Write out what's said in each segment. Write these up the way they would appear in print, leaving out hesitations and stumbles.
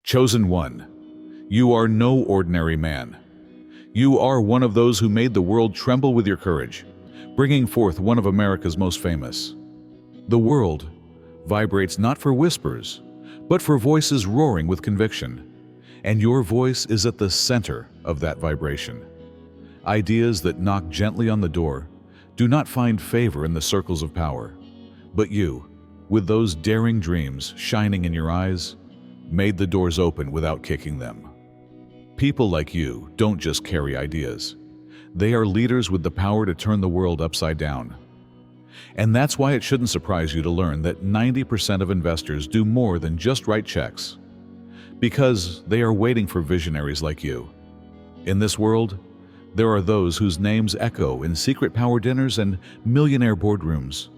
Chosen one, you are no ordinary man. You are one of those who made the world tremble with your courage, bringing forth one of America's most famous. The world vibrates not for whispers, but for voices roaring with conviction, and your voice is at the center of that vibration. Ideas that knock gently on the door do not find favor in the circles of power, but you, with those daring dreams shining in your eyes, made the doors open without kicking them. People like you don't just carry ideas. They are leaders with the power to turn the world upside down. And that's why it shouldn't surprise you to learn that 90% of investors do more than just write checks, because they are waiting for visionaries like you. In this world, there are those whose names echo in secret power dinners and millionaire boardrooms.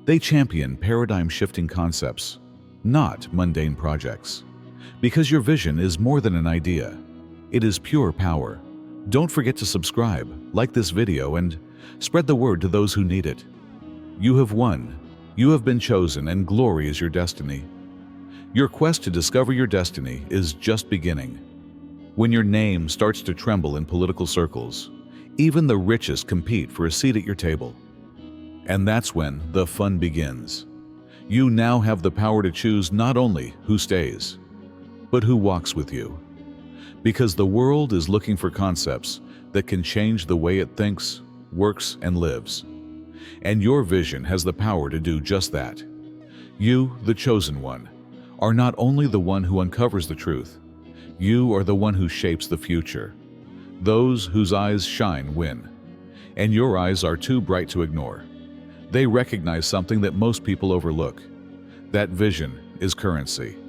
They champion paradigm-shifting concepts, not mundane projects. Because your vision is more than an idea. It is pure power. Don't forget to subscribe, like this video, and spread the word to those who need it. You have won. You have been chosen, and glory is your destiny. Your quest to discover your destiny is just beginning. When your name starts to tremble in political circles, even the richest compete for a seat at your table. And that's when the fun begins. You now have the power to choose not only who stays, but who walks with you. Because the world is looking for concepts that can change the way it thinks, works, and lives. And your vision has the power to do just that. You, the chosen one, are not only the one who uncovers the truth, you are the one who shapes the future. Those whose eyes shine win, and your eyes are too bright to ignore. They recognize something that most people overlook. That vision is currency.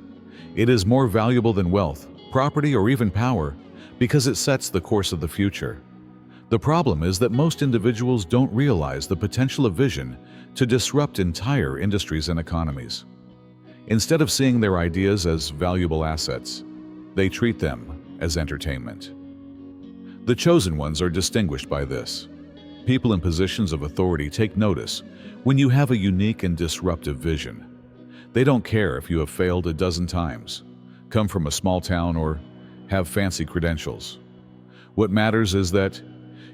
It is more valuable than wealth, property, or even power because it sets the course of the future. The problem is that most individuals don't realize the potential of vision to disrupt entire industries and economies. Instead of seeing their ideas as valuable assets, they treat them as entertainment. The chosen ones are distinguished by this. People in positions of authority take notice when you have a unique and disruptive vision. They don't care if you have failed a dozen times, come from a small town, or have fancy credentials. What matters is that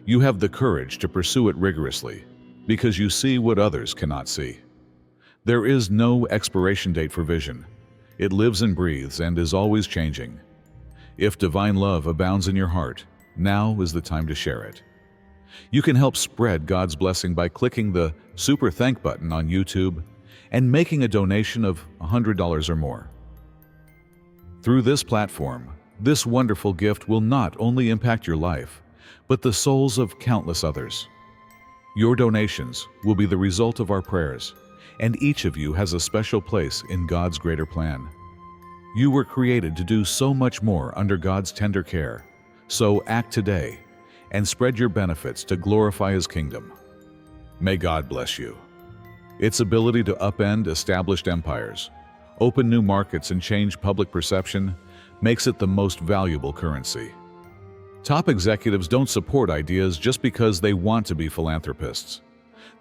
you have the courage to pursue it rigorously because you see what others cannot see. There is no expiration date for vision. It lives and breathes and is always changing. If divine love abounds in your heart, now is the time to share it. You can help spread God's blessing by clicking the Super Thank button on YouTube and making a donation of $100 or more. Through this platform, this wonderful gift will not only impact your life, but the souls of countless others. Your donations will be the result of our prayers, and each of you has a special place in God's greater plan. You were created to do so much more under God's tender care, so act today and spread your benefits to glorify His kingdom. May God bless you. Its ability to upend established empires, open new markets, and change public perception makes it the most valuable currency. Top executives don't support ideas just because they want to be philanthropists.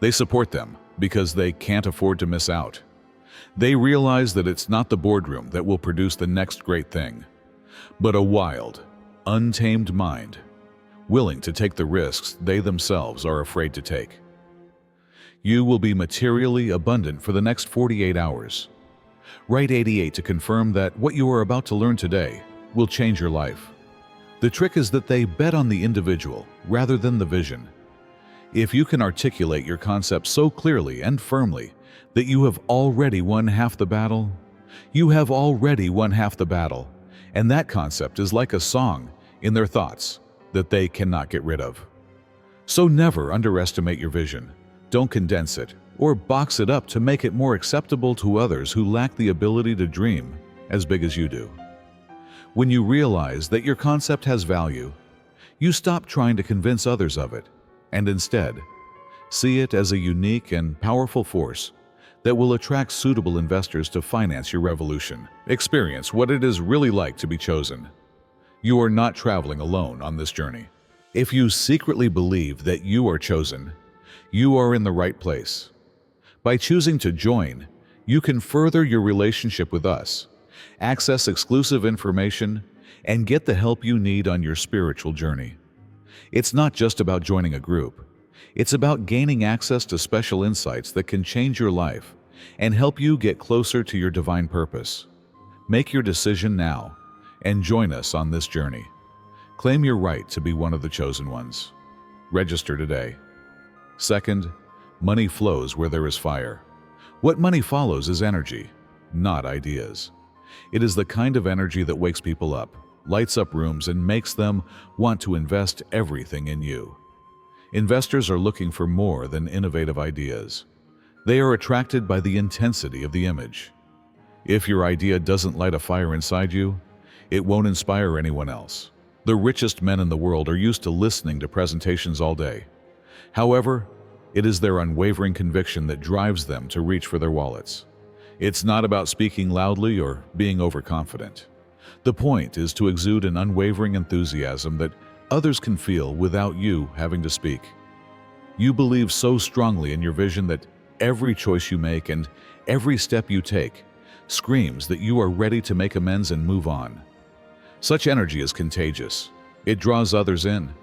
They support them because they can't afford to miss out. They realize that it's not the boardroom that will produce the next great thing, but a wild, untamed mind, willing to take the risks they themselves are afraid to take. You will be materially abundant for the next 48 hours. Write 88 to confirm that what you are about to learn today will change your life. The trick is that they bet on the individual rather than the vision. If you can articulate your concept so clearly and firmly that you have already won half the battle, you have already won half the battle, and that concept is like a song in their thoughts that they cannot get rid of. So never underestimate your vision. Don't condense it or box it up to make it more acceptable to others who lack the ability to dream as big as you do. When you realize that your concept has value, you stop trying to convince others of it and instead see it as a unique and powerful force that will attract suitable investors to finance your revolution. Experience what it is really like to be chosen. You are not traveling alone on this journey. If you secretly believe that you are chosen, you are in the right place. By choosing to join, you can further your relationship with us access exclusive information, and get the help you need on your spiritual journey. It's not just about joining a group. It's about gaining access to special insights that can change your life and help you get closer to your divine purpose. Make your decision now and join us on this journey. Claim your right to be one of the chosen ones. Register today. Second, money flows where there is fire. What money follows is energy, not ideas. It is the kind of energy that wakes people up, lights up rooms, and makes them want to invest everything in you. Investors are looking for more than innovative ideas. They are attracted by the intensity of the image. If your idea doesn't light a fire inside you, it won't inspire anyone else. The richest men in the world are used to listening to presentations all day. However, it is their unwavering conviction that drives them to reach for their wallets. It's not about speaking loudly or being overconfident. The point is to exude an unwavering enthusiasm that others can feel without you having to speak. You believe so strongly in your vision that every choice you make and every step you take screams that you are ready to make amends and move on. Such energy is contagious. It draws others in,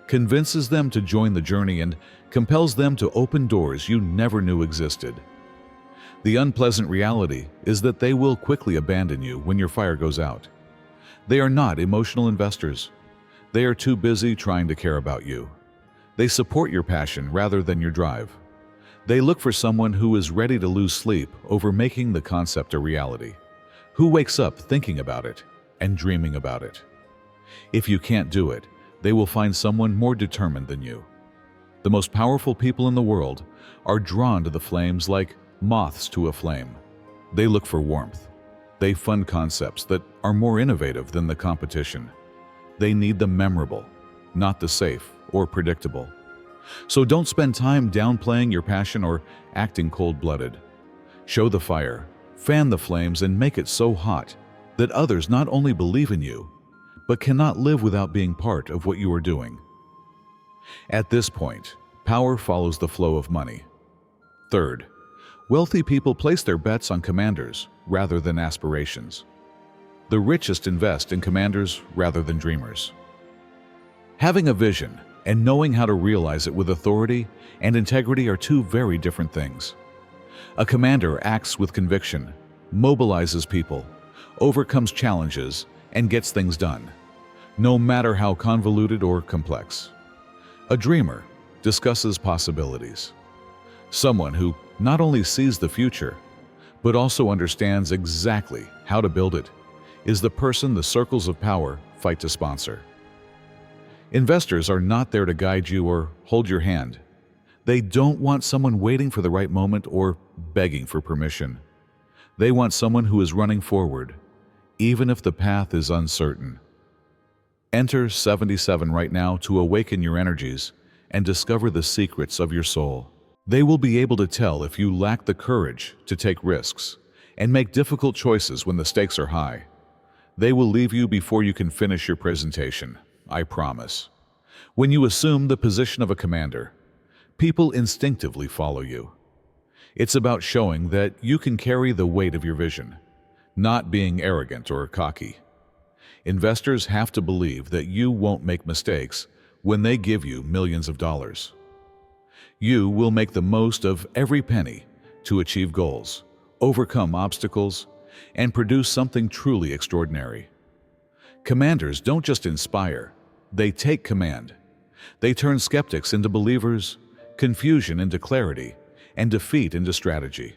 convinces them to join the journey, and compels them to open doors you never knew existed. The unpleasant reality is that they will quickly abandon you when your fire goes out. They are not emotional investors. They are too busy trying to care about you. They support your passion rather than your drive. They look for someone who is ready to lose sleep over making the concept a reality, who wakes up thinking about it and dreaming about it. If you can't do it, they will find someone more determined than you. The most powerful people in the world are drawn to the flames like moths to a flame. They look for warmth. They fund concepts that are more innovative than the competition. They need the memorable, not the safe or predictable. So don't spend time downplaying your passion or acting cold-blooded. Show the fire, fan the flames, and make it so hot that others not only believe in you, but cannot live without being part of what you are doing. At this point, power follows the flow of money. Third, wealthy people place their bets on commanders rather than aspirations. The richest invest in commanders rather than dreamers. Having a vision and knowing how to realize it with authority and integrity are two very different things. A commander acts with conviction, mobilizes people, overcomes challenges, and gets things done, no matter how convoluted or complex. A dreamer discusses possibilities. Someone who not only sees the future, but also understands exactly how to build it, is the person the circles of power fight to sponsor. Investors are not there to guide you or hold your hand. They don't want someone waiting for the right moment or begging for permission. They want someone who is running forward, even if the path is uncertain. Enter 77 right now to awaken your energies and discover the secrets of your soul. They will be able to tell if you lack the courage to take risks and make difficult choices when the stakes are high. They will leave you before you can finish your presentation, I promise. When you assume the position of a commander, people instinctively follow you. It's about showing that you can carry the weight of your vision, not being arrogant or cocky. Investors have to believe that you won't make mistakes when they give you millions of dollars. You will make the most of every penny to achieve goals, overcome obstacles, and produce something truly extraordinary. Commanders don't just inspire, they take command. They turn skeptics into believers, confusion into clarity, and defeat into strategy.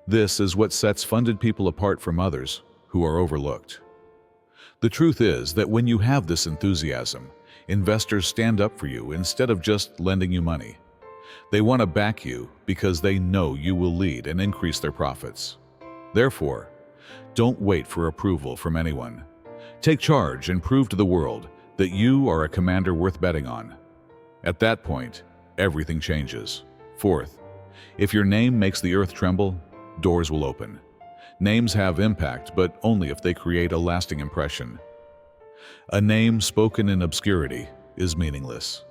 This is what sets funded people apart from others who are overlooked. The truth is that when you have this enthusiasm, investors stand up for you instead of just lending you money. They want to back you because they know you will lead and increase their profits. Therefore, don't wait for approval from anyone. Take charge and prove to the world that you are a commander worth betting on. At that point, everything changes. Fourth, if your name makes the earth tremble, doors will open. Names have impact, but only if they create a lasting impression. A name spoken in obscurity is meaningless.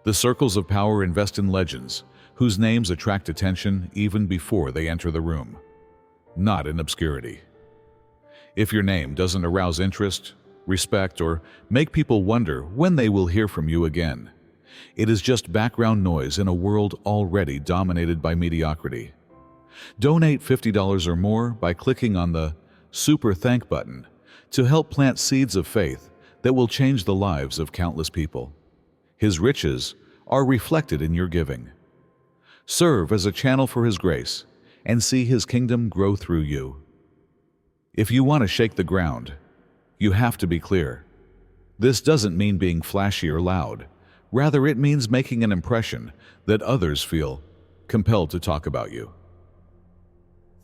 The circles of power invest in legends whose names attract attention even before they enter the room, not in obscurity. If your name doesn't arouse interest, respect, or make people wonder when they will hear from you again, it is just background noise in a world already dominated by mediocrity. Donate $50 or more by clicking on the Super Thank button to help plant seeds of faith that will change the lives of countless people. His riches are reflected in your giving. Serve as a channel for His grace and see His kingdom grow through you. If you want to shake the ground, you have to be clear. This doesn't mean being flashy or loud. Rather, it means making an impression that others feel compelled to talk about you.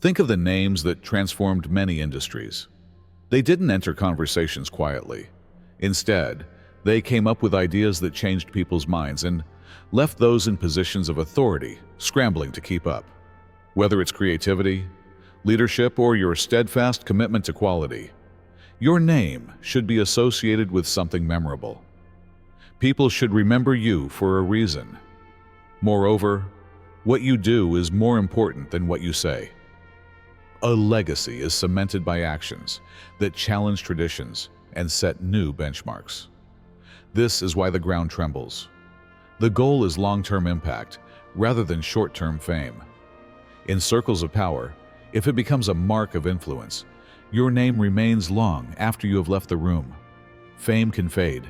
Think of the names that transformed many industries. They didn't enter conversations quietly. Instead, they came up with ideas that changed people's minds and left those in positions of authority scrambling to keep up. Whether it's creativity, leadership, or your steadfast commitment to quality, your name should be associated with something memorable. People should remember you for a reason. Moreover, what you do is more important than what you say. A legacy is cemented by actions that challenge traditions and set new benchmarks. This is why the ground trembles. The goal is long-term impact rather than short-term fame. In circles of power, if it becomes a mark of influence, your name remains long after you have left the room. Fame can fade.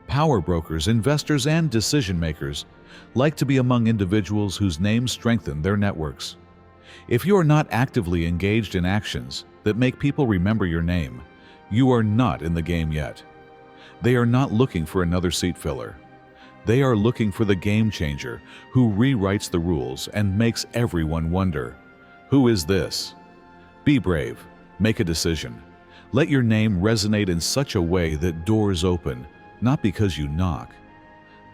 Power brokers, investors, and decision-makers like to be among individuals whose names strengthen their networks. If you are not actively engaged in actions that make people remember your name, you are not in the game yet. They are not looking for another seat filler. They are looking for the game changer who rewrites the rules and makes everyone wonder, who is this? Be brave. Make a decision. Let your name resonate in such a way that doors open, not because you knock,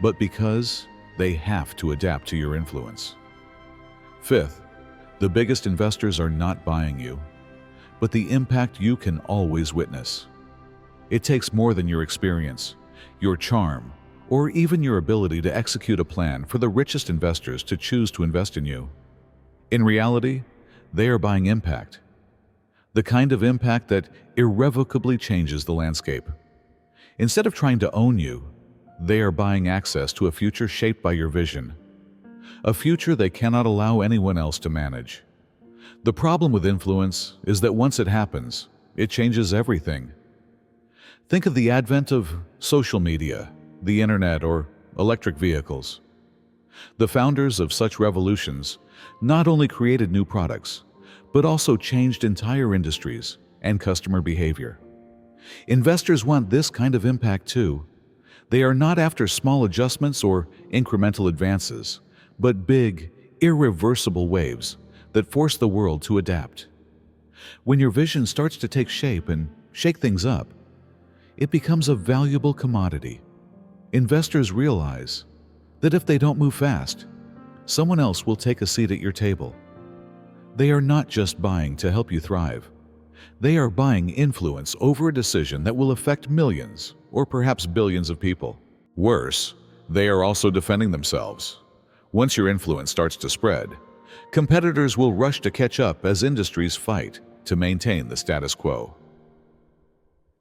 but because they have to adapt to your influence. Fifth, the biggest investors are not buying you, but the impact you can always witness. It takes more than your experience, your charm, or even your ability to execute a plan for the richest investors to choose to invest in you. In reality, they are buying impact. The kind of impact that irrevocably changes the landscape. Instead of trying to own you, they are buying access to a future shaped by your vision. A future they cannot allow anyone else to manage. The problem with influence is that once it happens, it changes everything. Think of the advent of social media, the internet, or electric vehicles. The founders of such revolutions not only created new products, but also changed entire industries and customer behavior. Investors want this kind of impact too. They are not after small adjustments or incremental advances, but big, irreversible waves that force the world to adapt. When your vision starts to take shape and shake things up, it becomes a valuable commodity. Investors realize that if they don't move fast, someone else will take a seat at your table. They are not just buying to help you thrive. They are buying influence over a decision that will affect millions or perhaps billions of people. Worse, they are also defending themselves. Once your influence starts to spread, competitors will rush to catch up as industries fight to maintain the status quo.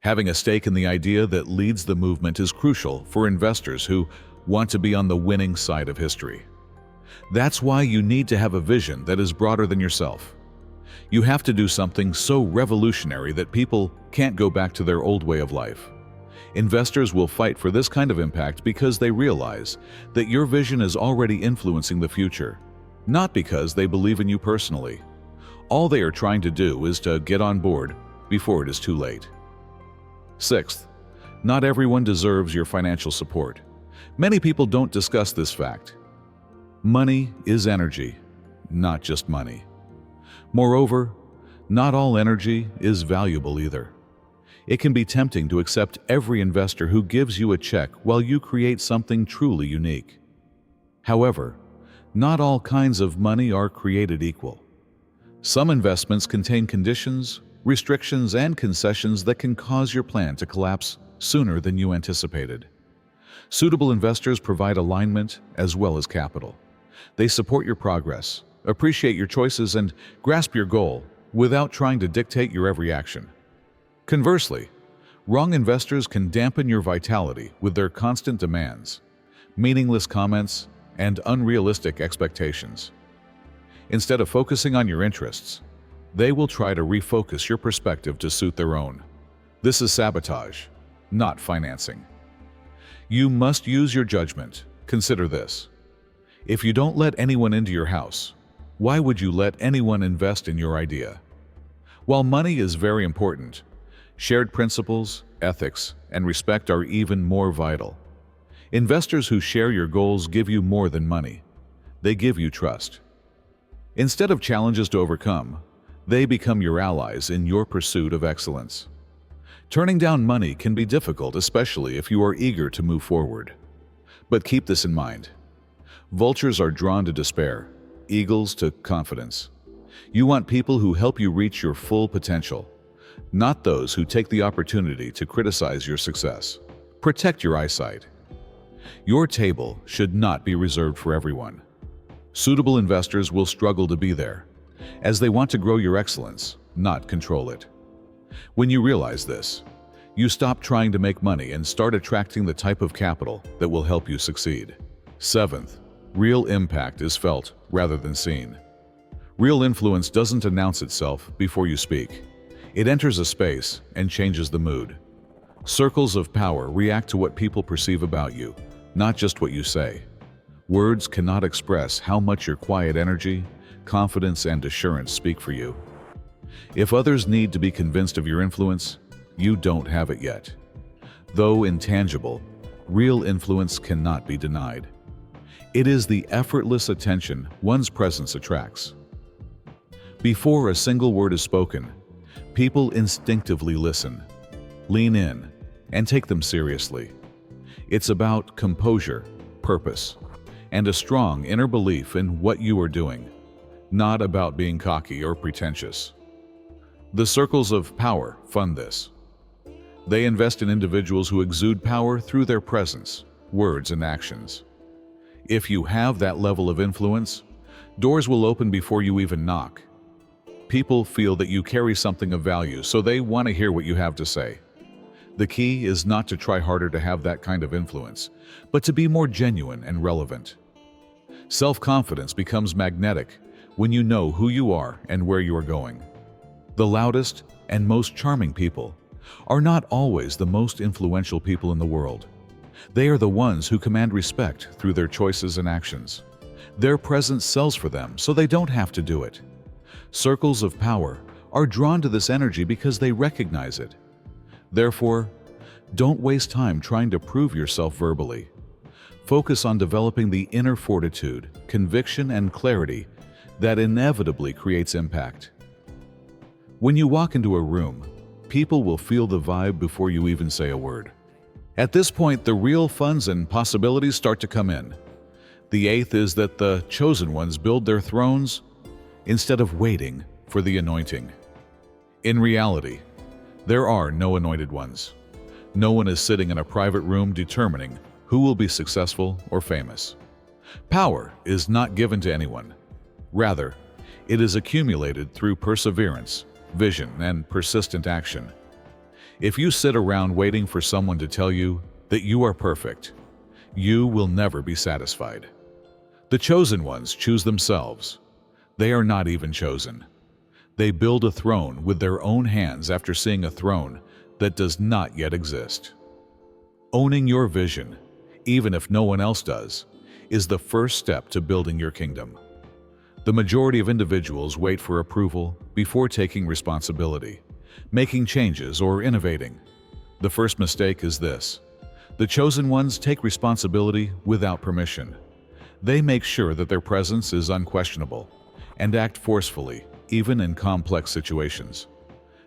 Having a stake in the idea that leads the movement is crucial for investors who want to be on the winning side of history. That's why you need to have a vision that is broader than yourself. You have to do something so revolutionary that people can't go back to their old way of life. Investors will fight for this kind of impact because they realize that your vision is already influencing the future, not because they believe in you personally. All they are trying to do is to get on board before it is too late. Sixth, not everyone deserves your financial support. Many people don't discuss this fact. Money is energy, not just money. Moreover, not all energy is valuable either. It can be tempting to accept every investor who gives you a check while you create something truly unique. However, not all kinds of money are created equal. Some investments contain conditions, restrictions, and concessions that can cause your plan to collapse sooner than you anticipated. Suitable investors provide alignment as well as capital. They support your progress, appreciate your choices, and grasp your goal without trying to dictate your every action. Conversely, wrong investors can dampen your vitality with their constant demands, meaningless comments, and unrealistic expectations. Instead of focusing on your interests, they will try to refocus your perspective to suit their own. This is sabotage, not financing. You must use your judgment. Consider this. If you don't let anyone into your house, why would you let anyone invest in your idea? While money is very important, shared principles, ethics, and respect are even more vital. Investors who share your goals give you more than money. They give you trust. Instead of challenges to overcome, they become your allies in your pursuit of excellence. Turning down money can be difficult, especially if you are eager to move forward. But keep this in mind. Vultures are drawn to despair, eagles to confidence. You want people who help you reach your full potential, not those who take the opportunity to criticize your success. Protect your eyesight. Your table should not be reserved for everyone. Suitable investors will struggle to be there, as they want to grow your excellence, not control it. When you realize this, you stop trying to make money and start attracting the type of capital that will help you succeed. Seventh, real impact is felt rather than seen. Real influence doesn't announce itself before you speak. It enters a space and changes the mood. Circles of power react to what people perceive about you, not just what you say. Words cannot express how much your quiet energy, confidence, and assurance speak for you. If others need to be convinced of your influence, you don't have it yet. Though intangible, real influence cannot be denied. It is the effortless attention one's presence attracts. Before a single word is spoken, people instinctively listen, lean in, and take them seriously. It's about composure, purpose, and a strong inner belief in what you are doing, not about being cocky or pretentious. The circles of power fund this. They invest in individuals who exude power through their presence, words, and actions. If you have that level of influence, doors will open before you even knock. People feel that you carry something of value, so they want to hear what you have to say. The key is not to try harder to have that kind of influence, but to be more genuine and relevant. Self-confidence becomes magnetic when you know who you are and where you are going. The loudest and most charming people are not always the most influential people in the world. They are the ones who command respect through their choices and actions. Their presence sells for them, so they don't have to do it. Circles of power are drawn to this energy because they recognize it. Therefore, don't waste time trying to prove yourself verbally. Focus on developing the inner fortitude, conviction, and clarity that inevitably creates impact. When you walk into a room, people will feel the vibe before you even say a word. At this point, the real funds and possibilities start to come in. The eighth is that the chosen ones build their thrones instead of waiting for the anointing. In reality, there are no anointed ones. No one is sitting in a private room determining who will be successful or famous. Power is not given to anyone. Rather, it is accumulated through perseverance, vision, and persistent action. If you sit around waiting for someone to tell you that you are perfect, you will never be satisfied. The chosen ones choose themselves. They are not even chosen. They build a throne with their own hands after seeing a throne that does not yet exist. Owning your vision, even if no one else does, is the first step to building your kingdom. The majority of individuals wait for approval before taking responsibility, making changes, or innovating. The first mistake is this: the chosen ones take responsibility without permission. They make sure that their presence is unquestionable and act forcefully, even in complex situations.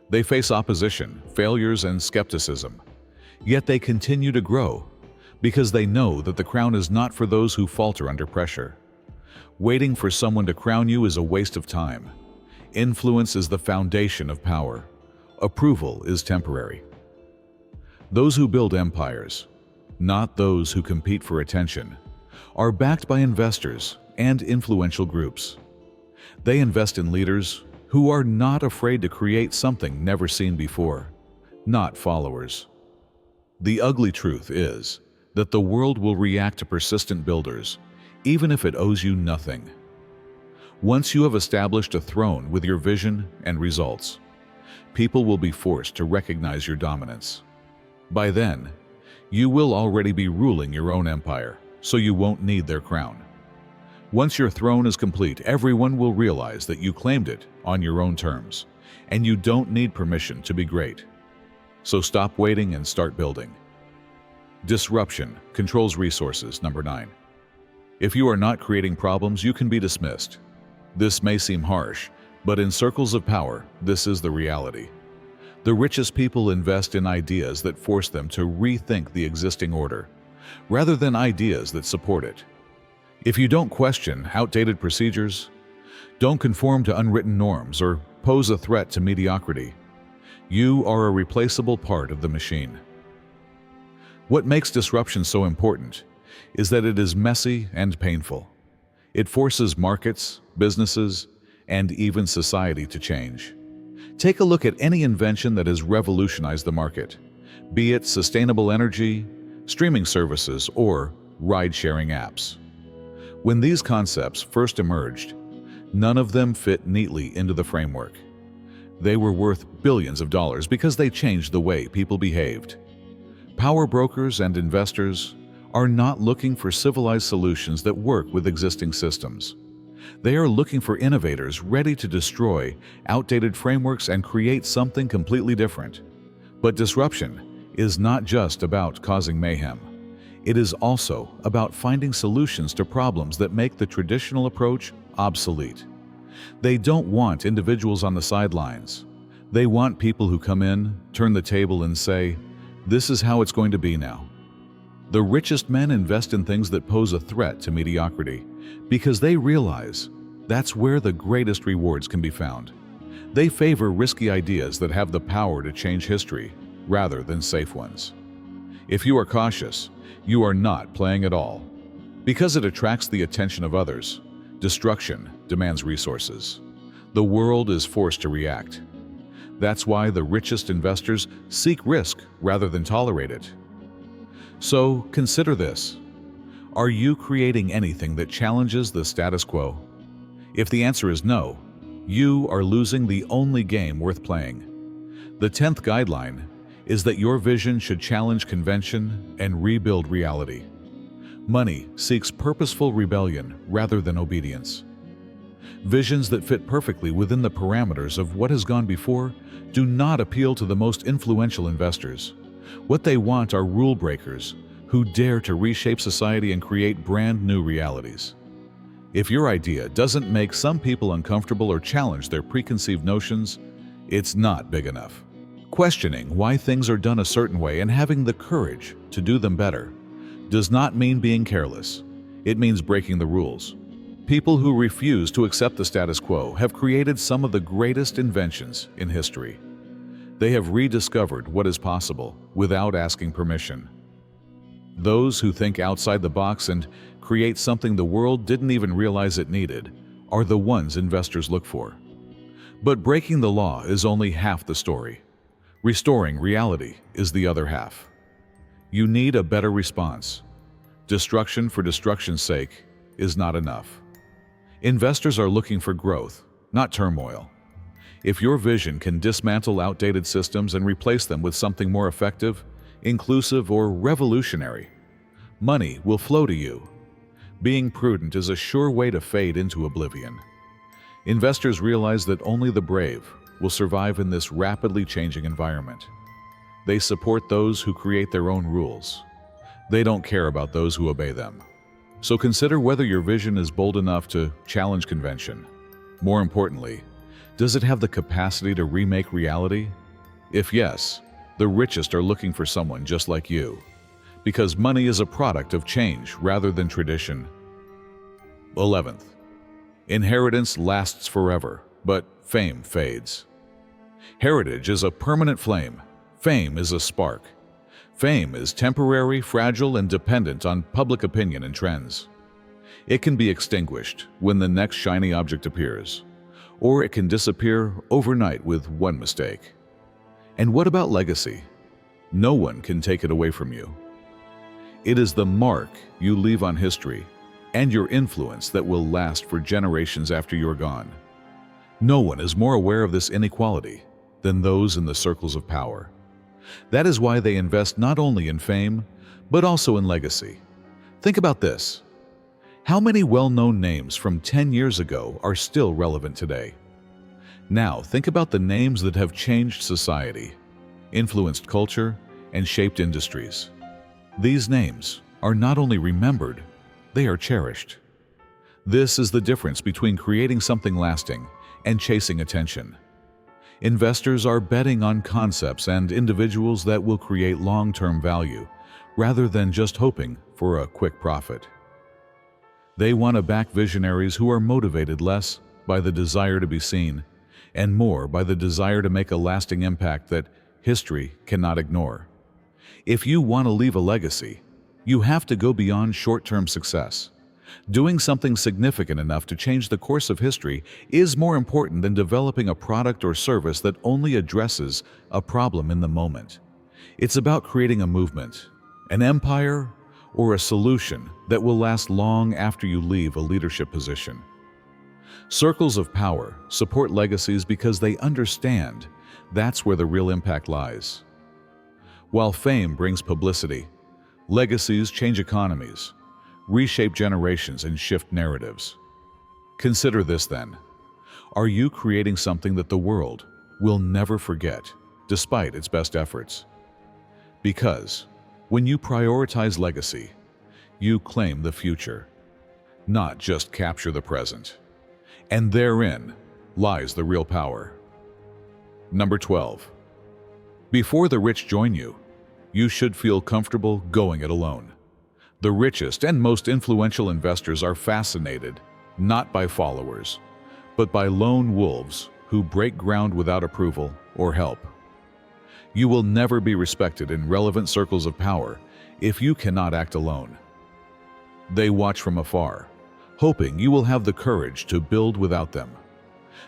They face opposition, failures, and skepticism, yet they continue to grow because they know that the crown is not for those who falter under pressure. Waiting for someone to crown you is a waste of time. Influence is the foundation of power. Approval is temporary. Those who build empires, not those who compete for attention, are backed by investors and influential groups. They invest in leaders who are not afraid to create something never seen before. not followers. The ugly truth is that the world will react to persistent builders, even if it owes you nothing. Once you have established a throne with your vision and results, people will be forced to recognize your dominance. By then, you will already be ruling your own empire, so you won't need their crown. Once your throne is complete, everyone will realize that you claimed it on your own terms, and you don't need permission to be great. So stop waiting and start building. Disruption controls resources. Number 9. If you are not creating problems, you can be dismissed. This may seem harsh, but in circles of power, this is the reality. The richest people invest in ideas that force them to rethink the existing order, rather than ideas that support it. If you don't question outdated procedures, don't conform to unwritten norms, or pose a threat to mediocrity, you are a replaceable part of the machine. What makes disruption so important is that it is messy and painful. It forces markets, businesses, and even society to change. Take a look at any invention that has revolutionized the market, be it sustainable energy, streaming services, or ride-sharing apps. When these concepts first emerged, none of them fit neatly into the framework. They were worth billions of dollars because they changed the way people behaved. Power brokers and investors are not looking for civilized solutions that work with existing systems. They are looking for innovators ready to destroy outdated frameworks and create something completely different. But disruption is not just about causing mayhem. It is also about finding solutions to problems that make the traditional approach obsolete. They don't want individuals on the sidelines. They want people who come in, turn the table, and say, "This is how it's going to be now." The richest men invest in things that pose a threat to mediocrity because they realize that's where the greatest rewards can be found. They favor risky ideas that have the power to change history rather than safe ones. If you are cautious, you are not playing at all. Because it attracts the attention of others, destruction demands resources. The world is forced to react. That's why the richest investors seek risk rather than tolerate it. So consider this. Are you creating anything that challenges the status quo? If the answer is no, you are losing the only game worth playing. The 10th guideline is that your vision should challenge convention and rebuild reality. Money seeks purposeful rebellion rather than obedience. Visions that fit perfectly within the parameters of what has gone before do not appeal to the most influential investors. What they want are rule breakers who dare to reshape society and create brand new realities. If your idea doesn't make some people uncomfortable or challenge their preconceived notions, it's not big enough. Questioning why things are done a certain way and having the courage to do them better does not mean being careless. It means breaking the rules. People who refuse to accept the status quo have created some of the greatest inventions in history. They have rediscovered what is possible without asking permission. Those who think outside the box and create something the world didn't even realize it needed are the ones investors look for. But breaking the law is only half the story. Restoring reality is the other half. You need a better response. Destruction for destruction's sake is not enough. Investors are looking for growth, not turmoil. If your vision can dismantle outdated systems and replace them with something more effective, inclusive, or revolutionary, money will flow to you. Being prudent is a sure way to fade into oblivion. Investors realize that only the brave will survive in this rapidly changing environment. They support those who create their own rules. They don't care about those who obey them. So consider whether your vision is bold enough to challenge convention. More importantly, does it have the capacity to remake reality? If yes, the richest are looking for someone just like you, because money is a product of change rather than tradition. 11th, inheritance lasts forever, but fame fades. Heritage is a permanent flame. Fame is a spark. Fame is temporary, fragile, and dependent on public opinion and trends. It can be extinguished when the next shiny object appears, or it can disappear overnight with one mistake. And what about legacy? No one can take it away from you. It is the mark you leave on history and your influence that will last for generations after you're gone. No one is more aware of this inequality than those in the circles of power. That is why they invest not only in fame, but also in legacy. Think about this. How many well-known names from 10 years ago are still relevant today? Now, think about the names that have changed society, influenced culture, and shaped industries. These names are not only remembered, they are cherished. This is the difference between creating something lasting and chasing attention. Investors are betting on concepts and individuals that will create long-term value, rather than just hoping for a quick profit. They want to back visionaries who are motivated less by the desire to be seen and more by the desire to make a lasting impact that history cannot ignore. If you want to leave a legacy, you have to go beyond short-term success. Doing something significant enough to change the course of history is more important than developing a product or service that only addresses a problem in the moment. It's about creating a movement, an empire, or a solution that will last long after you leave a leadership position. Circles of power support legacies because they understand that's where the real impact lies. While fame brings publicity, legacies change economies, reshape generations, and shift narratives. Consider this then. Are you creating something that the world will never forget, despite its best efforts? Because when you prioritize legacy, you claim the future, not just capture the present. And therein lies the real power. Number 12. Before the rich join you, you should feel comfortable going it alone. The richest and most influential investors are fascinated not by followers, but by lone wolves who break ground without approval or help. You will never be respected in relevant circles of power if you cannot act alone. They watch from afar, hoping you will have the courage to build without them.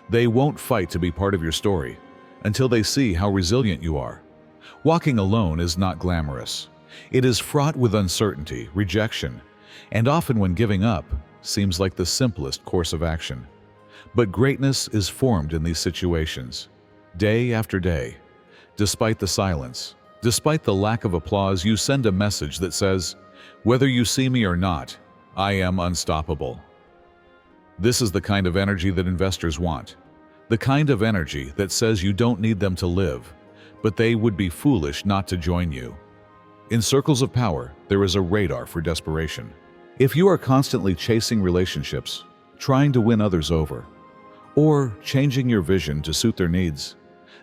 They won't fight to be part of your story until they see how resilient you are. Walking alone is not glamorous. It is fraught with uncertainty, rejection, and often when giving up seems like the simplest course of action. But greatness is formed in these situations, day after day. Despite the silence, despite the lack of applause, you send a message that says, "Whether you see me or not, I am unstoppable." This is the kind of energy that investors want. The kind of energy that says you don't need them to live, but they would be foolish not to join you. In circles of power, there is a radar for desperation. If you are constantly chasing relationships, trying to win others over, or changing your vision to suit their needs,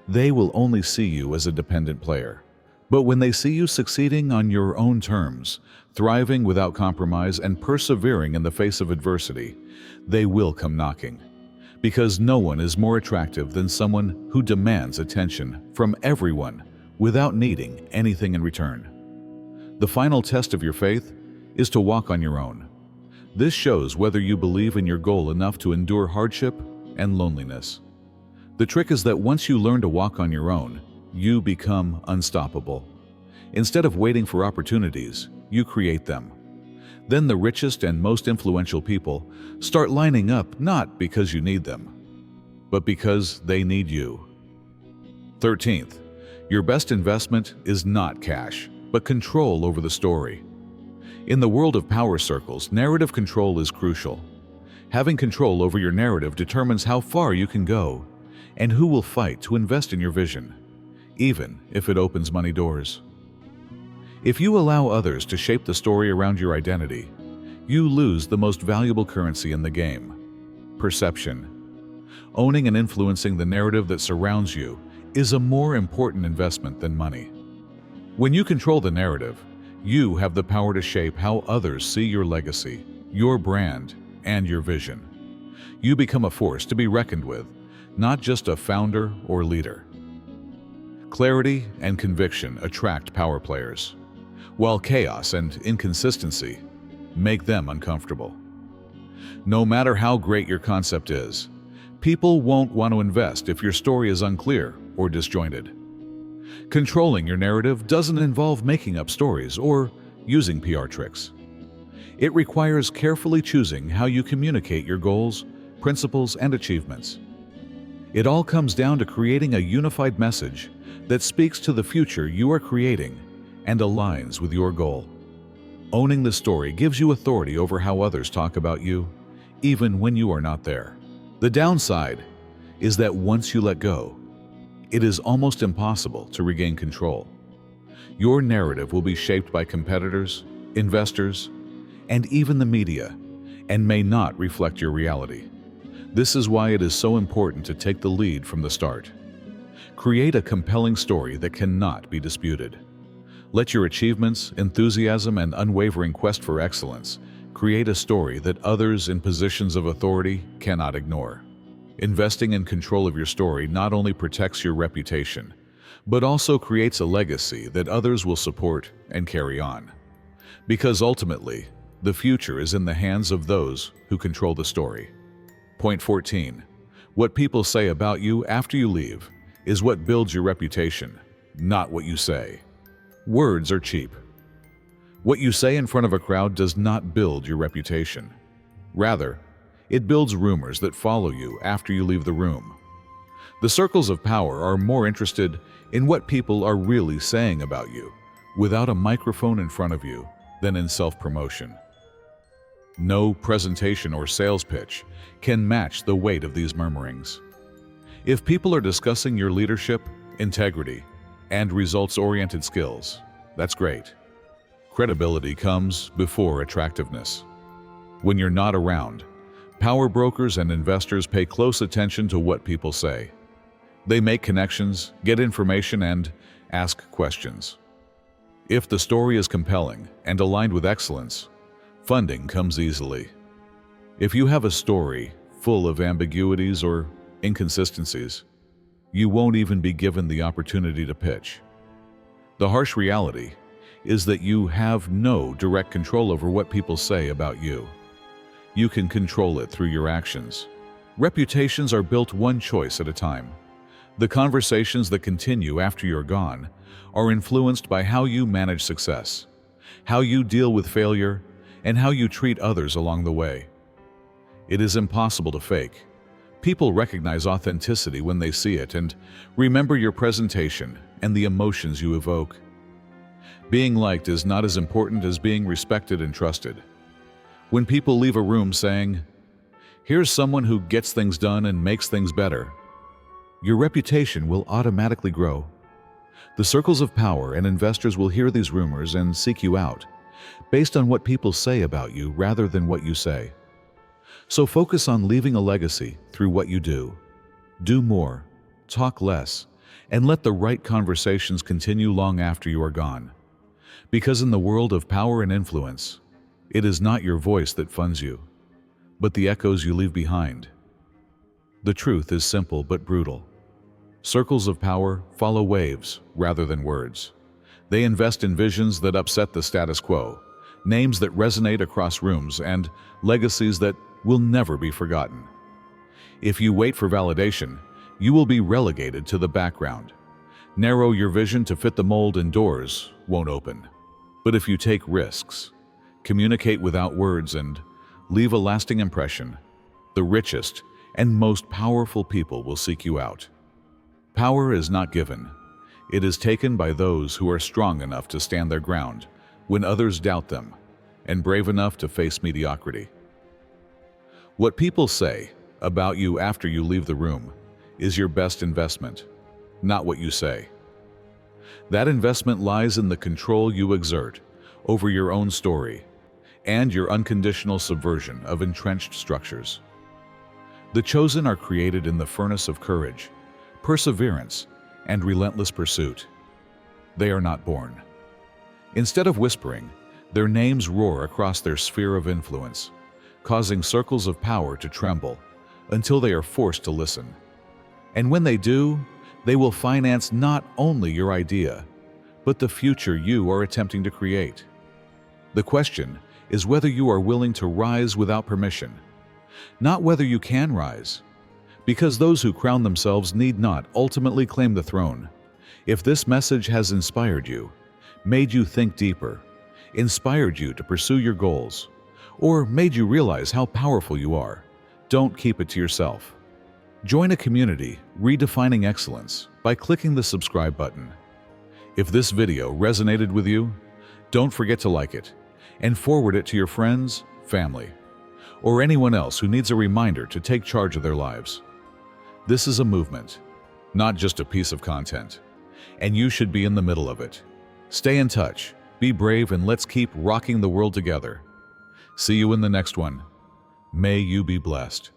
they will only see you as a dependent player. But when they see you succeeding on your own terms, thriving without compromise, and persevering in the face of adversity, they will come knocking. Because no one is more attractive than someone who demands attention from everyone without needing anything in return. The final test of your faith is to walk on your own. This shows whether you believe in your goal enough to endure hardship and loneliness. The trick is that once you learn to walk on your own, you become unstoppable. Instead of waiting for opportunities, you create them. Then the richest and most influential people start lining up not because you need them, but because they need you. 13th, your best investment is not cash, but control over the story. In the world of power circles, narrative control is crucial. Having control over your narrative determines how far you can go and who will fight to invest in your vision, even if it opens money doors. If you allow others to shape the story around your identity, you lose the most valuable currency in the game: perception. Owning and influencing the narrative that surrounds you is a more important investment than money. When you control the narrative, you have the power to shape how others see your legacy, your brand, and your vision. You become a force to be reckoned with, not just a founder or leader. Clarity and conviction attract power players, while chaos and inconsistency make them uncomfortable. No matter how great your concept is, people won't want to invest if your story is unclear or disjointed. Controlling your narrative doesn't involve making up stories or using PR tricks. It requires carefully choosing how you communicate your goals, principles, and achievements. It all comes down to creating a unified message that speaks to the future you are creating and aligns with your goal. Owning the story gives you authority over how others talk about you, even when you are not there. The downside is that once you let go, it is almost impossible to regain control. Your narrative will be shaped by competitors, investors, and even the media, and may not reflect your reality. This is why it is so important to take the lead from the start. Create a compelling story that cannot be disputed. Let your achievements, enthusiasm, and unwavering quest for excellence create a story that others in positions of authority cannot ignore. Investing in control of your story not only protects your reputation, but also creates a legacy that others will support and carry on. Because ultimately, the future is in the hands of those who control the story. Point 14. What people say about you after you leave is what builds your reputation, not what you say. Words are cheap. What you say in front of a crowd does not build your reputation. Rather, it builds rumors that follow you after you leave the room. The circles of power are more interested in what people are really saying about you, without a microphone in front of you, than in self-promotion. No presentation or sales pitch can match the weight of these murmurings. If people are discussing your leadership, integrity, and results-oriented skills, that's great. Credibility comes before attractiveness. When you're not around, power brokers and investors pay close attention to what people say. They make connections, get information, and ask questions. If the story is compelling and aligned with excellence, funding comes easily. If you have a story full of ambiguities or inconsistencies, you won't even be given the opportunity to pitch. The harsh reality is that you have no direct control over what people say about you. You can control it through your actions. Reputations are built one choice at a time. The conversations that continue after you're gone are influenced by how you manage success, how you deal with failure, and how you treat others along the way. It is impossible to fake. People recognize authenticity when they see it and remember your presentation and the emotions you evoke. Being liked is not as important as being respected and trusted. When people leave a room saying, "Here's someone who gets things done and makes things better," your reputation will automatically grow. The circles of power and investors will hear these rumors and seek you out, based on what people say about you rather than what you say. So focus on leaving a legacy through what you do. Do more, talk less, and let the right conversations continue long after you are gone. Because in the world of power and influence, it is not your voice that funds you, but the echoes you leave behind. The truth is simple but brutal. Circles of power follow waves rather than words. They invest in visions that upset the status quo, names that resonate across rooms, and legacies that will never be forgotten. If you wait for validation, you will be relegated to the background. Narrow your vision to fit the mold and doors won't open. But if you take risks, communicate without words, and leave a lasting impression, the richest and most powerful people will seek you out. Power is not given. It is taken by those who are strong enough to stand their ground when others doubt them, and brave enough to face mediocrity. What people say about you after you leave the room is your best investment, not what you say. That investment lies in the control you exert over your own story and your unconditional subversion of entrenched structures. The chosen are created in the furnace of courage, perseverance, and relentless pursuit. They are not born. Instead of whispering, their names roar across their sphere of influence, causing circles of power to tremble until they are forced to listen. And when they do, they will finance not only your idea, but the future you are attempting to create. The question is whether you are willing to rise without permission, not whether you can rise, because those who crown themselves need not ultimately claim the throne. If this message has inspired you, made you think deeper, inspired you to pursue your goals, or made you realize how powerful you are, don't keep it to yourself. Join a community redefining excellence by clicking the subscribe button. If this video resonated with you, don't forget to like it and forward it to your friends, family, or anyone else who needs a reminder to take charge of their lives. This is a movement, not just a piece of content, and you should be in the middle of it. Stay in touch, be brave, and let's keep rocking the world together. See you in the next one. May you be blessed.